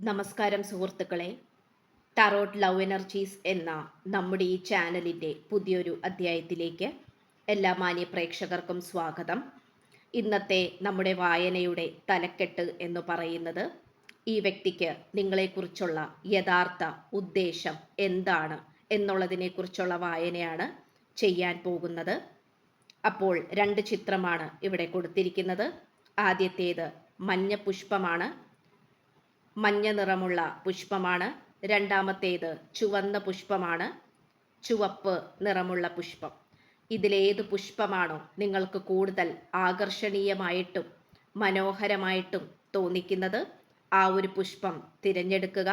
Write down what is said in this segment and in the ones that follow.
നമസ്കാരം സുഹൃത്തുക്കളെ. Tarot love energies എന്ന നമ്മുടെ ഈ ചാനലിൻ്റെ പുതിയൊരു അധ്യായത്തിലേക്ക് എല്ലാ മാന്യ പ്രേക്ഷകർക്കും സ്വാഗതം. ഇന്നത്തെ നമ്മുടെ വായനയുടെ തലക്കെട്ട് എന്ന് പറയുന്നത് ഈ വ്യക്തിക്ക് നിങ്ങളെക്കുറിച്ചുള്ള യഥാർത്ഥ ഉദ്ദേശം എന്താണ് എന്നുള്ളതിനെക്കുറിച്ചുള്ള വായനയാണ് ചെയ്യാൻ പോകുന്നത്. അപ്പോൾ രണ്ട് ചിത്രമാണ് ഇവിടെ കൊടുത്തിരിക്കുന്നത്. ആദ്യത്തേത് മഞ്ഞ പുഷ്പമാണ്, മഞ്ഞ നിറമുള്ള പുഷ്പമാണ്. രണ്ടാമത്തേത് ചുവന്ന പുഷ്പമാണ്, ചുവപ്പ് നിറമുള്ള പുഷ്പം. ഇതിലേത് പുഷ്പമാണോ നിങ്ങൾക്ക് കൂടുതൽ ആകർഷണീയമായിട്ടും മനോഹരമായിട്ടും തോന്നിക്കുന്നത് ആ ഒരു പുഷ്പം തിരഞ്ഞെടുക്കുക.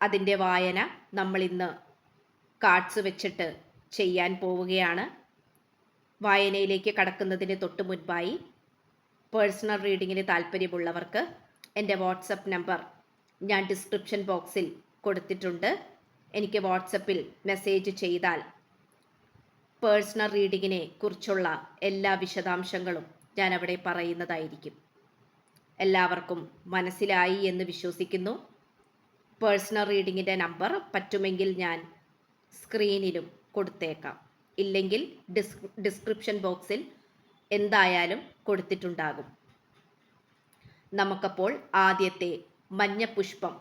അതിൻ്റെ വായന നമ്മൾ ഇന്ന് കാർഡ്സ് വെച്ചിട്ട് ചെയ്യാൻ പോവുകയാണ്. വായനയിലേക്ക് കടക്കുന്നതിന് തൊട്ട് മുൻപായി പേഴ്സണൽ റീഡിങ്ങിന് താല്പര്യമുള്ളവർക്ക് എൻ്റെ വാട്സപ്പ് നമ്പർ ഞാൻ ഡിസ്ക്രിപ്ഷൻ ബോക്സിൽ കൊടുത്തിട്ടുണ്ട്. എനിക്ക് വാട്സപ്പിൽ മെസ്സേജ് ചെയ്താൽ പേഴ്സണൽ റീഡിങ്ങിനെ കുറിച്ചുള്ള എല്ലാ വിശദാംശങ്ങളും ഞാൻ അവിടെ പറയുന്നതായിരിക്കും. എല്ലാവർക്കും മനസ്സിലായി എന്ന് വിശ്വസിക്കുന്നു. പേഴ്സണൽ റീഡിങ്ങിൻ്റെ നമ്പർ പറ്റുമെങ്കിൽ ഞാൻ സ്ക്രീനിലും കൊടുത്തേക്കാം, ഇല്ലെങ്കിൽ ഡിസ്ക്രിപ്ഷൻ ബോക്സിൽ എന്തായാലും കൊടുത്തിട്ടുണ്ടാകും. നമുക്കപ്പോൾ ആദ്യത്തെ മഞ്ഞപ്പുഷ്പം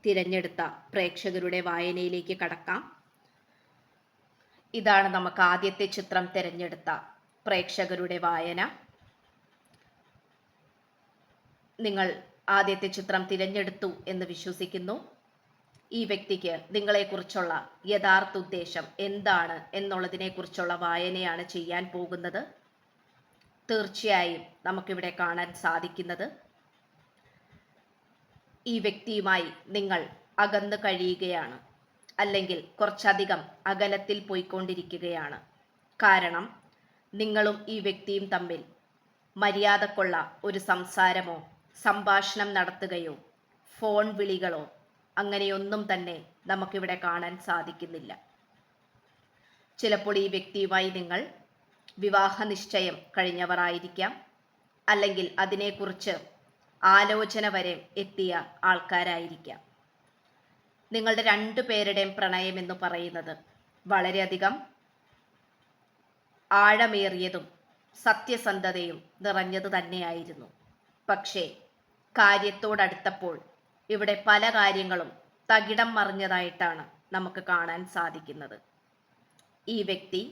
തിരഞ്ഞെടുത്ത പ്രേക്ഷകരുടെ വായനയിലേക്ക് കടക്കാം. ഇതാണ് നമുക്ക് ആദ്യത്തെ ചിത്രം തിരഞ്ഞെടുത്ത പ്രേക്ഷകരുടെ വായന. നിങ്ങൾ ആദ്യത്തെ ചിത്രം തിരഞ്ഞെടുത്തു എന്ന് വിശ്വസിക്കുന്നു. ഈ വ്യക്തിക്ക് നിങ്ങളെക്കുറിച്ചുള്ള യഥാർത്ഥ ഉദ്ദേശം എന്താണ് എന്നുള്ളതിനെക്കുറിച്ചുള്ള വായനയാണ് ചെയ്യാൻ പോകുന്നത്. തീർച്ചയായും നമുക്കിവിടെ കാണാൻ സാധിക്കുന്നത് ഈ വ്യക്തിയുമായി നിങ്ങൾ അകന്നു കഴിയുകയാണ്, അല്ലെങ്കിൽ കുറച്ചധികം അകലത്തിൽ പോയിക്കൊണ്ടിരിക്കുകയാണ്. കാരണം നിങ്ങളും ഈ വ്യക്തിയും തമ്മിൽ മര്യാദക്കുള്ള ഒരു സംസാരമോ സംഭാഷണം നടത്തുകയോ ഫോൺ വിളികളോ അങ്ങനെയൊന്നും തന്നെ നമുക്കിവിടെ കാണാൻ സാധിക്കുന്നില്ല. ചിലപ്പോൾ ഈ വ്യക്തിയുമായി നിങ്ങൾ വിവാഹ നിശ്ചയം കഴിഞ്ഞവരായിരിക്കാം, അല്ലെങ്കിൽ അതിനെക്കുറിച്ച് ആലോചന വരെ എത്തിയ ആൾക്കാരായിരിക്കാം. നിങ്ങളുടെ രണ്ടു പേരുടെയും പ്രണയം എന്ന് പറയുന്നത് വളരെയധികം ആഴമേറിയതും സത്യസന്ധതയും നിറഞ്ഞത് തന്നെയായിരുന്നു. പക്ഷേ കാര്യത്തോടടുത്തപ്പോൾ ഇവിടെ പല കാര്യങ്ങളും തകിടം മറിഞ്ഞതായിട്ടാണ് നമുക്ക് കാണാൻ സാധിക്കുന്നത്. ഈ വ്യക്തി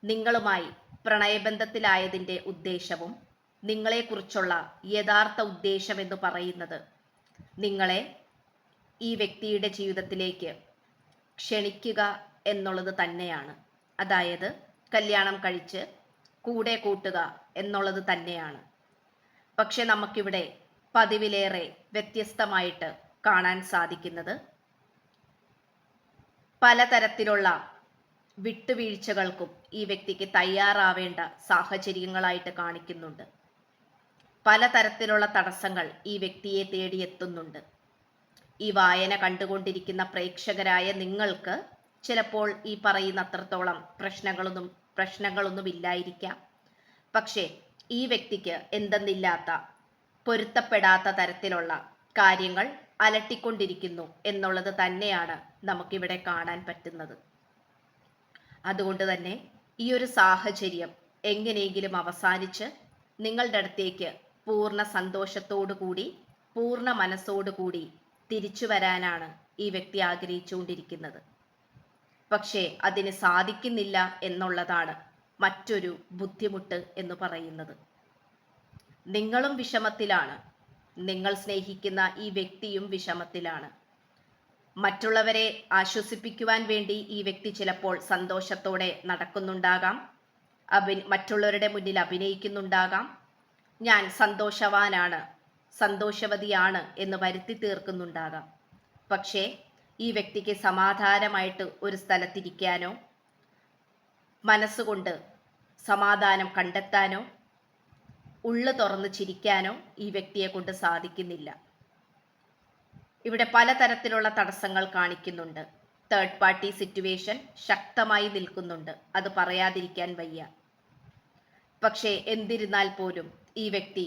നിങ്ങളുമായി പ്രണയബന്ധത്തിലായതിൻ്റെ ഉദ്ദേശവും നിങ്ങളെക്കുറിച്ചുള്ള യഥാർത്ഥ ഉദ്ദേശം എന്ന് പറയുന്നത് നിങ്ങളെ ഈ വ്യക്തിയുടെ ജീവിതത്തിലേക്ക് ക്ഷണിക്കുക എന്നുള്ളത് തന്നെയാണ്. അതായത് കല്യാണം കഴിച്ച് കൂടെ കൂട്ടുക എന്നുള്ളത് തന്നെയാണ്. പക്ഷെ നമുക്കിവിടെ പതിവിലേറെ വ്യത്യസ്തമായിട്ട് കാണാൻ സാധിക്കുന്നത് പലതരത്തിലുള്ള വിട്ടുവീഴ്ചകൾക്കും ഈ വ്യക്തിക്ക് തയ്യാറാവേണ്ട സാഹചര്യങ്ങളായിട്ട് കാണിക്കുന്നുണ്ട്. പലതരത്തിലുള്ള തടസ്സങ്ങൾ ഈ വ്യക്തിയെ തേടിയെത്തുന്നുണ്ട്. ഈ വായന കണ്ടുകൊണ്ടിരിക്കുന്ന പ്രേക്ഷകരായ നിങ്ങൾക്ക് ചിലപ്പോൾ ഈ പറയുന്ന അത്രത്തോളം പ്രശ്നങ്ങളൊന്നും ഇല്ലായിരിക്കാം. പക്ഷേ ഈ വ്യക്തിക്ക് എന്തെന്നില്ലാത്ത പൊരുത്തപ്പെടാത്ത തരത്തിലുള്ള കാര്യങ്ങൾ അലട്ടിക്കൊണ്ടിരിക്കുന്നു എന്നുള്ളത് തന്നെയാണ് നമുക്കിവിടെ കാണാൻ പറ്റുന്നത്. അതുകൊണ്ട് തന്നെ ഈ ഒരു സാഹചര്യം എങ്ങനെയെങ്കിലും അവസാനിച്ച് നിങ്ങളുടെ അടുത്തേക്ക് പൂർണ്ണ സന്തോഷത്തോടു കൂടി പൂർണ്ണ മനസ്സോടുകൂടി തിരിച്ചു വരാനാണ് ഈ വ്യക്തി ആഗ്രഹിച്ചുകൊണ്ടിരിക്കുന്നത്. പക്ഷേ അതിന് സാധിക്കുന്നില്ല എന്നുള്ളതാണ് മറ്റൊരു ബുദ്ധിമുട്ട് എന്ന് പറയുന്നത്. നിങ്ങളും വിഷമത്തിലാണ്, നിങ്ങൾ സ്നേഹിക്കുന്ന ഈ വ്യക്തിയും വിഷമത്തിലാണ്. മറ്റുള്ളവരെ ആശ്വസിപ്പിക്കുവാൻ വേണ്ടി ഈ വ്യക്തി ചിലപ്പോൾ സന്തോഷത്തോടെ നടക്കുന്നുണ്ടാകാം, മറ്റുള്ളവരുടെ മുന്നിൽ അഭിനയിക്കുന്നുണ്ടാകാം. ഞാൻ സന്തോഷവാനാണ്, സന്തോഷവതിയാണ് എന്ന് വരുത്തി തീർക്കുന്നുണ്ടാകാം. പക്ഷേ ഈ വ്യക്തിക്ക് സമാധാനമായിട്ട് ഒരു സ്ഥലത്തിരിക്കാനോ മനസ്സുകൊണ്ട് സമാധാനം കണ്ടെത്താനോ ഉള്ളു തുറന്ന് ചിരിക്കാനോ ഈ വ്യക്തിയെ കൊണ്ട് സാധിക്കുന്നില്ല. ഇവിടെ പലതരത്തിലുള്ള തടസ്സങ്ങൾ കാണിക്കുന്നുണ്ട്. തേർഡ് പാർട്ടി സിറ്റുവേഷൻ ശക്തമായി നിൽക്കുന്നുണ്ട്, അത് പറയാതിരിക്കാൻ വയ്യ. പക്ഷേ എന്നിരുന്നാൽ പോലും ഈ വ്യക്തി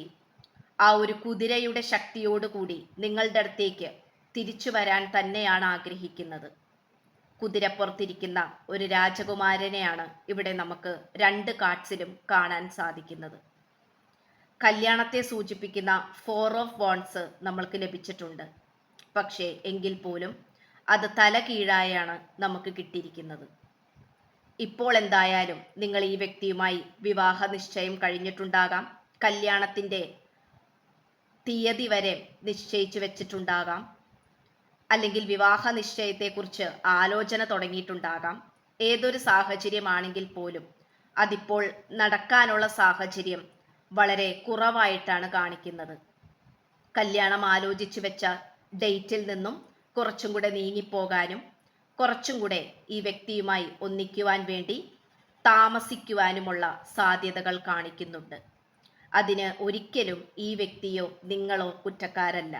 ആ ഒരു കുതിരയുടെ ശക്തിയോടുകൂടി നിങ്ങളുടെ അടുത്തേക്ക് തിരിച്ചു വരാൻ തന്നെയാണ് ആഗ്രഹിക്കുന്നത്. കുതിരപ്പുറത്തിരിക്കുന്ന ഒരു രാജകുമാരനെയാണ് ഇവിടെ നമുക്ക് രണ്ട് കാർഡ്സിലും കാണാൻ സാധിക്കുന്നത്. കല്യാണത്തെ സൂചിപ്പിക്കുന്ന 4 ഓഫ് വാണ്ട്സ് നമ്മൾക്ക് ലഭിച്ചിട്ടുണ്ട്. പക്ഷേ എങ്കിൽ പോലും അത് തലകീഴായാണ് നമുക്ക് കിട്ടിയിരിക്കുന്നത്. ഇപ്പോൾ എന്തായാലും നിങ്ങൾ ഈ വ്യക്തിയുമായി വിവാഹ നിശ്ചയം കഴിഞ്ഞിട്ടുണ്ടാകാം, കല്യാണത്തിൻ്റെ തീയതി വരെ നിശ്ചയിച്ചു വെച്ചിട്ടുണ്ടാകാം, അല്ലെങ്കിൽ വിവാഹ നിശ്ചയത്തെക്കുറിച്ച് ആലോചന തുടങ്ങിയിട്ടുണ്ടാകാം. ഏതൊരു സാഹചര്യമാണെങ്കിൽ പോലും അതിപ്പോൾ നടക്കാനുള്ള സാഹചര്യം വളരെ കുറവായിട്ടാണ് കാണിക്കുന്നത്. കല്യാണം ആലോചിച്ചു വെച്ച ഡേറ്റിൽ നിന്നും കുറച്ചും കൂടെ നീങ്ങിപ്പോകാനും കുറച്ചും കൂടെ ഈ വ്യക്തിയുമായി ഒന്നിക്കുവാൻ വേണ്ടി താമസിക്കുവാനുമുള്ള സാധ്യതകൾ കാണിക്കുന്നുണ്ട്. അതിന് ഒരിക്കലും ഈ വ്യക്തിയോ നിങ്ങളോ കുറ്റക്കാരല്ല.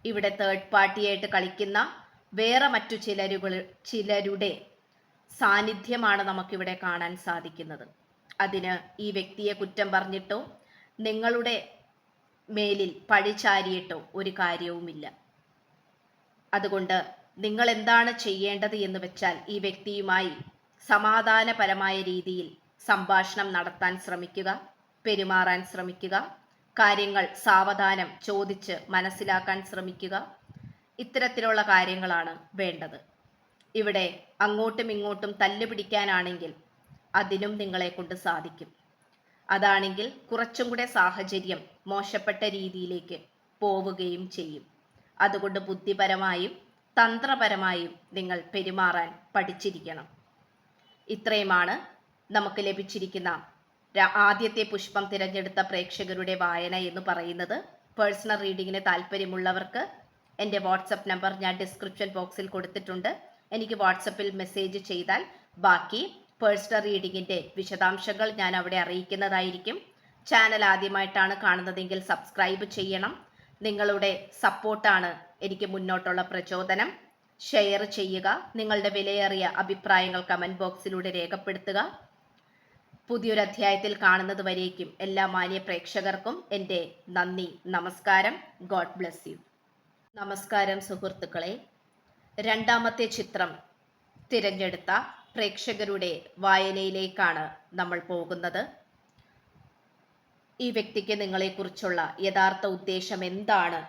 ഇവിടെ തേർഡ് പാർട്ടിയായിട്ട് കളിക്കുന്ന വേറെ മറ്റു ചിലരുടെ സാന്നിധ്യമാണ് നമുക്കിവിടെ കാണാൻ സാധിക്കുന്നത്. അതിന് ഈ വ്യക്തിയെ കുറ്റം പറഞ്ഞിട്ടോ നിങ്ങളുടെ മേലിൽ പഴിചാരിയിട്ടോ ഒരു കാര്യവുമില്ല. അതുകൊണ്ട് നിങ്ങൾ എന്താണ് ചെയ്യേണ്ടത് എന്ന് വെച്ചാൽ ഈ വ്യക്തിയുമായി സമാധാനപരമായ രീതിയിൽ സംഭാഷണം നടത്താൻ ശ്രമിക്കുക, പെരുമാറാൻ ശ്രമിക്കുക, കാര്യങ്ങൾ സാവധാനം ചോദിച്ച് മനസ്സിലാക്കാൻ ശ്രമിക്കുക. ഇത്തരത്തിലുള്ള കാര്യങ്ങളാണ് വേണ്ടത്. ഇവിടെ അങ്ങോട്ടും ഇങ്ങോട്ടും തല്ലുപിടിക്കാനാണെങ്കിൽ അതിനും നിങ്ങളെ കൊണ്ട് സാധിക്കും. അതാണെങ്കിൽ കുറച്ചും കൂടെ സാഹചര്യം മോശപ്പെട്ട രീതിയിലേക്ക് പോവുകയും ചെയ്യും. അതുകൊണ്ട് ബുദ്ധിപരമായും തന്ത്രപരമായും നിങ്ങൾ പെരുമാറാൻ പഠിച്ചിരിക്കണം. ഇത്രയുമാണ് നമുക്ക് ലഭിച്ചിരിക്കുന്ന ആദ്യത്തെ പുഷ്പം തിരഞ്ഞെടുത്ത പ്രേക്ഷകരുടെ വായന എന്ന് പറയുന്നത്. പേഴ്സണൽ റീഡിങ്ങിന് താല്പര്യമുള്ളവർക്ക് എൻ്റെ വാട്സപ്പ് നമ്പർ ഞാൻ ഡിസ്ക്രിപ്ഷൻ ബോക്സിൽ കൊടുത്തിട്ടുണ്ട്. എനിക്ക് വാട്സപ്പിൽ മെസ്സേജ് ചെയ്താൽ ബാക്കി പേഴ്സണൽ റീഡിങ്ങിൻ്റെ വിശദാംശങ്ങൾ ഞാൻ അവിടെ അറിയിക്കുന്നതായിരിക്കും. ചാനൽ ആദ്യമായിട്ടാണ് കാണുന്നതെങ്കിൽ സബ്സ്ക്രൈബ് ചെയ്യണം. നിങ്ങളുടെ സപ്പോർട്ടാണ് എനിക്ക് മുന്നോട്ടുള്ള പ്രചോദനം. ഷെയർ ചെയ്യുക. നിങ്ങളുടെ വിലയേറിയ അഭിപ്രായങ്ങൾ കമൻറ്റ് ബോക്സിലൂടെ രേഖപ്പെടുത്തുക. പുതിയൊരു അധ്യായത്തിൽ കാണുന്നത് വരേക്കും എല്ലാ മാന്യ പ്രേക്ഷകർക്കും എൻ്റെ നന്ദി, നമസ്കാരം. God bless you. നമസ്കാരം സുഹൃത്തുക്കളെ. രണ്ടാമത്തെ ചിത്രം തിരഞ്ഞെടുത്ത പ്രേക്ഷകരുടെ വായനയിലേക്കാണ് നമ്മൾ പോകുന്നത്. ഈ വ്യക്തിക്ക് നിങ്ങളെക്കുറിച്ചുള്ള യഥാർത്ഥ ഉദ്ദേശം എന്താണ്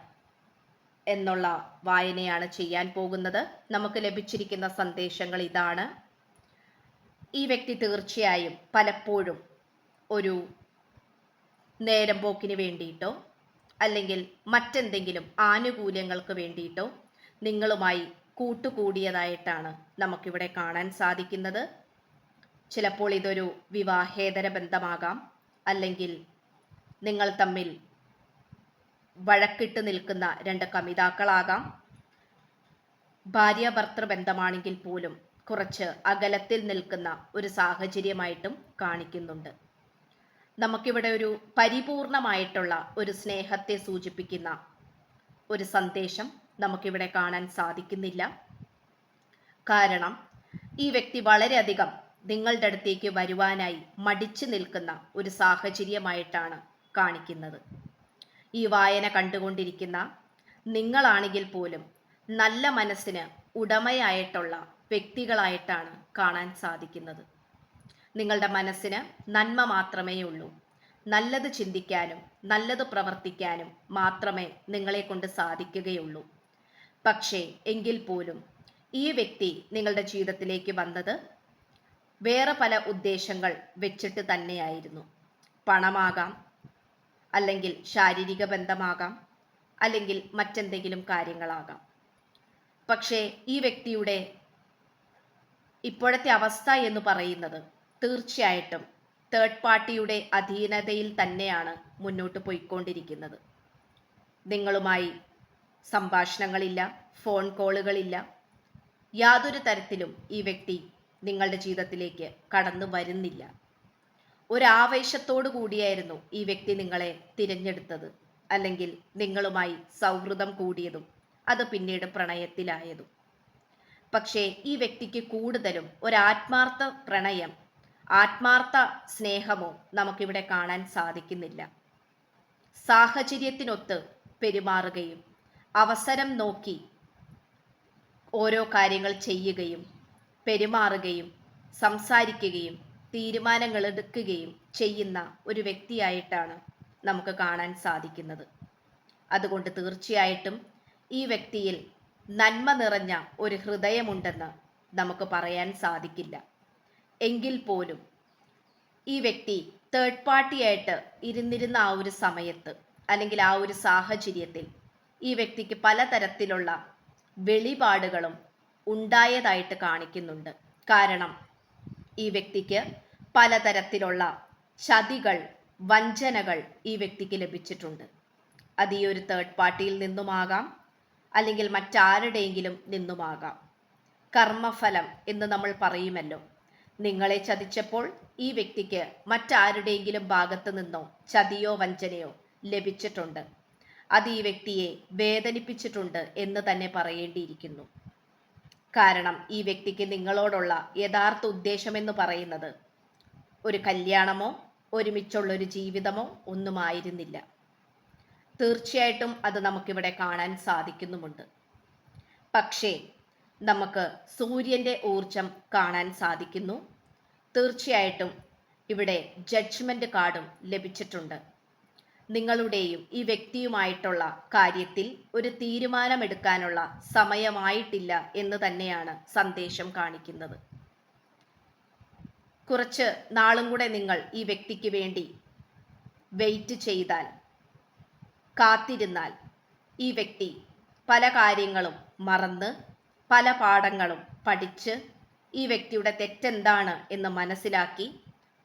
എന്നുള്ള വായനയാണ് ചെയ്യാൻ പോകുന്നത്. നമുക്ക് ലഭിച്ചിരിക്കുന്ന സന്ദേശങ്ങൾ ഇതാണ്. ഈ വ്യക്തി തീർച്ചയായും പലപ്പോഴും ഒരു നേരം പോക്കിന് വേണ്ടിയിട്ടോ അല്ലെങ്കിൽ മറ്റെന്തെങ്കിലും ആനുകൂല്യങ്ങൾക്ക് വേണ്ടിയിട്ടോ നിങ്ങളുമായി കൂട്ടുകൂടിയതായിട്ടാണ് നമുക്കിവിടെ കാണാൻ സാധിക്കുന്നത്. ചിലപ്പോൾ ഇതൊരു വിവാഹേതര ബന്ധമാകാം, അല്ലെങ്കിൽ നിങ്ങൾ തമ്മിൽ വഴക്കിട്ട് നിൽക്കുന്ന രണ്ട് കമിതാക്കളാകാം. ഭാര്യാഭർത്തൃ ബന്ധമാണെങ്കിൽ പോലും കുറച്ച് അകലത്തിൽ നിൽക്കുന്ന ഒരു സാഹചര്യമായിട്ടും കാണിക്കുന്നുണ്ട്. നമുക്കിവിടെ ഒരു പരിപൂർണമായിട്ടുള്ള ഒരു സ്നേഹത്തെ സൂചിപ്പിക്കുന്ന ഒരു സന്ദേശം നമുക്കിവിടെ കാണാൻ സാധിക്കുന്നില്ല. കാരണം ഈ വ്യക്തി വളരെയധികം നിങ്ങളുടെ അടുത്തേക്ക് വരുവാനായി മടിച്ചു നിൽക്കുന്ന ഒരു സാഹചര്യമായിട്ടാണ് കാണിക്കുന്നത്. ഈ വായന കണ്ടുകൊണ്ടിരിക്കുന്ന നിങ്ങളാണെങ്കിൽ പോലും നല്ല മനസ്സിന് ഉടമയായിട്ടുള്ള വ്യക്തികളായിട്ടാണ് കാണാൻ സാധിക്കുന്നത്. നിങ്ങളുടെ മനസ്സിന് നന്മ മാത്രമേ ഉള്ളൂ. നല്ലത് ചിന്തിക്കാനും നല്ലത് പ്രവർത്തിക്കാനും മാത്രമേ നിങ്ങളെ കൊണ്ട് സാധിക്കുകയുള്ളൂ. പക്ഷേ എങ്കിൽ പോലും ഈ വ്യക്തി നിങ്ങളുടെ ജീവിതത്തിലേക്ക് വന്നത് വേറെ പല ഉദ്ദേശങ്ങൾ വെച്ചിട്ട് തന്നെയായിരുന്നു. പണമാകാം, അല്ലെങ്കിൽ ശാരീരിക ബന്ധമാകാം, അല്ലെങ്കിൽ മറ്റെന്തെങ്കിലും കാര്യങ്ങളാകാം. പക്ഷേ ഈ വ്യക്തിയുടെ ഇപ്പോഴത്തെ അവസ്ഥ എന്ന് പറയുന്നത് തീർച്ചയായിട്ടും തേർഡ് പാർട്ടിയുടെ അധീനതയിൽ തന്നെയാണ് മുന്നോട്ട് പോയിക്കൊണ്ടിരിക്കുന്നത്. നിങ്ങളുമായി സംഭാഷണങ്ങളില്ല, ഫോൺ കോളുകളില്ല. യാതൊരു തരത്തിലും ഈ വ്യക്തി നിങ്ങളുടെ ജീവിതത്തിലേക്ക് കടന്നു വരുന്നില്ല. ഒരാവേശത്തോടു കൂടിയായിരുന്നു ഈ വ്യക്തി നിങ്ങളെ തിരഞ്ഞെടുത്തത്, അല്ലെങ്കിൽ നിങ്ങളുമായി സൗഹൃദം കൂടിയതും അത് പിന്നീട് പ്രണയത്തിലായതും. പക്ഷേ ഈ വ്യക്തിക്ക് കൂടുതലും ഒരാത്മാർത്ഥ പ്രണയം, ആത്മാർത്ഥ സ്നേഹമോ നമുക്കിവിടെ കാണാൻ സാധിക്കുന്നില്ല. സാഹചര്യത്തിനൊത്ത് പെരുമാറുകയും അവസരം നോക്കി ഓരോ കാര്യങ്ങൾ ചെയ്യുകയും പെരുമാറുകയും സംസാരിക്കുകയും തീരുമാനങ്ങൾ എടുക്കുകയും ചെയ്യുന്ന ഒരു വ്യക്തിയായിട്ടാണ് നമുക്ക് കാണാൻ സാധിക്കുന്നത്. അതുകൊണ്ട് തീർച്ചയായിട്ടും ഈ വ്യക്തിയിൽ നന്മ നിറഞ്ഞ ഒരു ഹൃദയമുണ്ടെന്ന് നമുക്ക് പറയാൻ സാധിക്കില്ല. എങ്കിൽ പോലും ഈ വ്യക്തി തേർഡ് പാർട്ടിയായിട്ട് ഇരുന്നിരുന്ന ആ ഒരു സമയത്ത് അല്ലെങ്കിൽ ആ ഒരു സാഹചര്യത്തിൽ ഈ വ്യക്തിക്ക് പലതരത്തിലുള്ള വെളിപാടുകളും ഉണ്ടായതായിട്ട് കാണിക്കുന്നുണ്ട്. കാരണം ഈ വ്യക്തിക്ക് പലതരത്തിലുള്ള ചതികൾ, വഞ്ചനകൾ ഈ വ്യക്തിക്ക് ലഭിച്ചിട്ടുണ്ട്. അത് ഈ ഒരു തേർഡ് പാർട്ടിയിൽ നിന്നുമാകാം, അല്ലെങ്കിൽ മറ്റാരുടെയെങ്കിലും നിന്നുമാകാം. കർമ്മഫലം എന്ന് നമ്മൾ പറയുമല്ലോ. നിങ്ങളെ ചതിച്ചപ്പോൾ ഈ വ്യക്തിക്ക് മറ്റാരുടെയെങ്കിലും ഭാഗത്ത് നിന്നോ ചതിയോ വഞ്ചനയോ ലഭിച്ചിട്ടുണ്ട്. അത് ഈ വ്യക്തിയെ വേദനിപ്പിച്ചിട്ടുണ്ട് എന്ന് തന്നെ പറയേണ്ടിയിരിക്കുന്നു. കാരണം ഈ വ്യക്തിക്ക് നിങ്ങളോടുള്ള യഥാർത്ഥ ഉദ്ദേശമെന്ന് പറയുന്നത് ഒരു കല്യാണമോ ഒരുമിച്ചുള്ളൊരു ജീവിതമോ ഒന്നുമായിരുന്നില്ല. തീർച്ചയായിട്ടും അത് നമുക്കിവിടെ കാണാൻ സാധിക്കുന്നുമുണ്ട്. പക്ഷേ നമുക്ക് സൂര്യൻ്റെ ഊർജം കാണാൻ സാധിക്കുന്നു. തീർച്ചയായിട്ടും ഇവിടെ ജഡ്ജ്മെന്റ് കാർഡും ലഭിച്ചിട്ടുണ്ട്. നിങ്ങളുടെയും ഈ വ്യക്തിയുമായിട്ടുള്ള കാര്യത്തിൽ ഒരു തീരുമാനമെടുക്കാനുള്ള സമയമായിട്ടില്ല എന്ന് തന്നെയാണ് സന്ദേശം കാണിക്കുന്നത്. കുറച്ച് നാളും കൂടെ നിങ്ങൾ ഈ വ്യക്തിക്ക് വേണ്ടി വെയിറ്റ് ചെയ്താൽ, കാത്തിരുന്നാൽ ഈ വ്യക്തി പല കാര്യങ്ങളും മറന്ന് പല പാഠങ്ങളും പഠിച്ച് ഈ വ്യക്തിയുടെ തെറ്റെന്താണ് എന്ന് മനസ്സിലാക്കി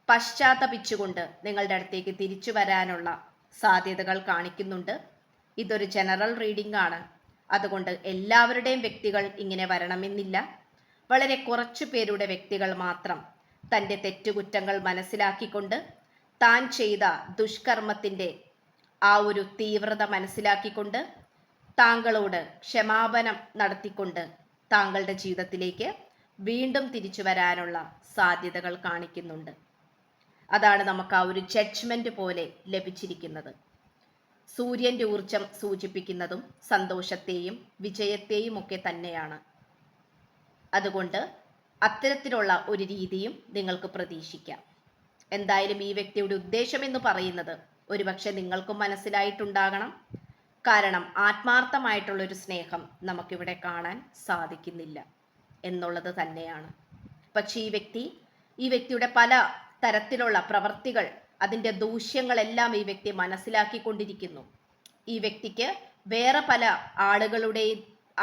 പശ്ചാത്തപിച്ചുകൊണ്ട് നിങ്ങളുടെ അടുത്തേക്ക് തിരിച്ചു വരാനുള്ള സാധ്യതകൾ കാണിക്കുന്നുണ്ട്. ഇതൊരു ജനറൽ റീഡിംഗ് ആണ്. അതുകൊണ്ട് എല്ലാവരുടെയും വ്യക്തികൾ ഇങ്ങനെ വരണമെന്നില്ല. വളരെ കുറച്ചു പേരുടെ വ്യക്തികൾ മാത്രം തൻ്റെ തെറ്റുകുറ്റങ്ങൾ മനസ്സിലാക്കിക്കൊണ്ട് താൻ ചെയ്ത ദുഷ്കർമ്മത്തിൻ്റെ ആ ഒരു തീവ്രത മനസ്സിലാക്കിക്കൊണ്ട് താങ്കളോട് ക്ഷമാപണം നടത്തിക്കൊണ്ട് താങ്കളുടെ ജീവിതത്തിലേക്ക് വീണ്ടും തിരിച്ചു വരാനുള്ള സാധ്യതകൾ കാണിക്കുന്നുണ്ട്. അതാണ് നമുക്ക് ആ ഒരു ജഡ്ജ്മെന്റ് പോലെ ലഭിച്ചിരിക്കുന്നത്. സൂര്യന്റെ ഊർജം സൂചിപ്പിക്കുന്നതും സന്തോഷത്തെയും വിജയത്തെയും ഒക്കെ തന്നെയാണ്. അതുകൊണ്ട് അത്തരത്തിലുള്ള ഒരു രീതിയും നിങ്ങൾക്ക് പ്രതീക്ഷിക്കാം. എന്തായാലും ഈ വ്യക്തിയുടെ ഉദ്ദേശം എന്ന് പറയുന്നത് ഒരുപക്ഷെ നിങ്ങൾക്കും മനസ്സിലായിട്ടുണ്ടാകണം. കാരണം ആത്മാർത്ഥമായിട്ടുള്ളൊരു സ്നേഹം നമുക്കിവിടെ കാണാൻ സാധിക്കുന്നില്ല എന്നുള്ളത് തന്നെയാണ്. പക്ഷേ ഈ വ്യക്തിയുടെ പല തരത്തിലുള്ള പ്രവർത്തികൾ, അതിൻ്റെ ദൂഷ്യങ്ങളെല്ലാം ഈ വ്യക്തി മനസ്സിലാക്കിക്കൊണ്ടിരിക്കുന്നു. ഈ വ്യക്തിക്ക് വേറെ പല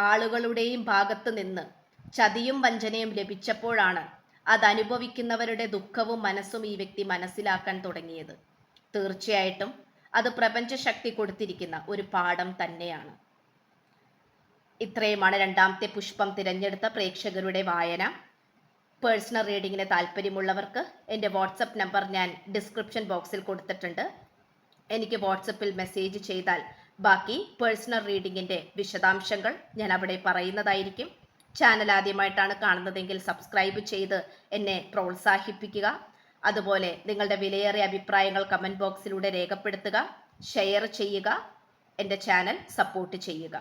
ആളുകളുടെയും ഭാഗത്ത് നിന്ന് ചതിയും വഞ്ചനയും ലഭിച്ചപ്പോഴാണ് അതനുഭവിക്കുന്നവരുടെ ദുഃഖവും മനസ്സും ഈ വ്യക്തി മനസ്സിലാക്കാൻ തുടങ്ങിയത്. തീർച്ചയായിട്ടും അത് പ്രപഞ്ചശക്തി കൊടുത്തിരിക്കുന്ന ഒരു പാഠം തന്നെയാണ്. ഇത്രയുമാണ് രണ്ടാമത്തെ പുഷ്പം തിരഞ്ഞെടുത്ത പ്രേക്ഷകരുടെ വായന. പേഴ്സണൽ റീഡിങ്ങിന് താല്പര്യമുള്ളവർക്ക് എൻ്റെ വാട്സപ്പ് നമ്പർ ഞാൻ ഡിസ്ക്രിപ്ഷൻ ബോക്സിൽ കൊടുത്തിട്ടുണ്ട്. എനിക്ക് വാട്സപ്പിൽ മെസ്സേജ് ചെയ്താൽ ബാക്കി പേഴ്സണൽ റീഡിങ്ങിൻ്റെ വിശദാംശങ്ങൾ ഞാൻ അവിടെ പറയുന്നതായിരിക്കും. ചാനൽ ആദ്യമായിട്ടാണ് കാണുന്നതെങ്കിൽ സബ്സ്ക്രൈബ് ചെയ്ത് എന്നെ പ്രോത്സാഹിപ്പിക്കുക. അതുപോലെ നിങ്ങളുടെ വിലയേറിയ അഭിപ്രായങ്ങൾ കമൻറ്റ് ബോക്സിലൂടെ രേഖപ്പെടുത്തുക, ഷെയർ ചെയ്യുക, എൻ്റെ ചാനൽ സപ്പോർട്ട് ചെയ്യുക.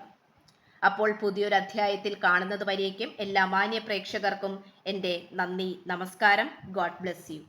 അപ്പോൾ പുതിയൊരു അധ്യായത്തിൽ കാണുന്നത് വരേക്കും എല്ലാ മാന്യ പ്രേക്ഷകർക്കും എൻ്റെ നന്ദി, നമസ്കാരം. God bless you.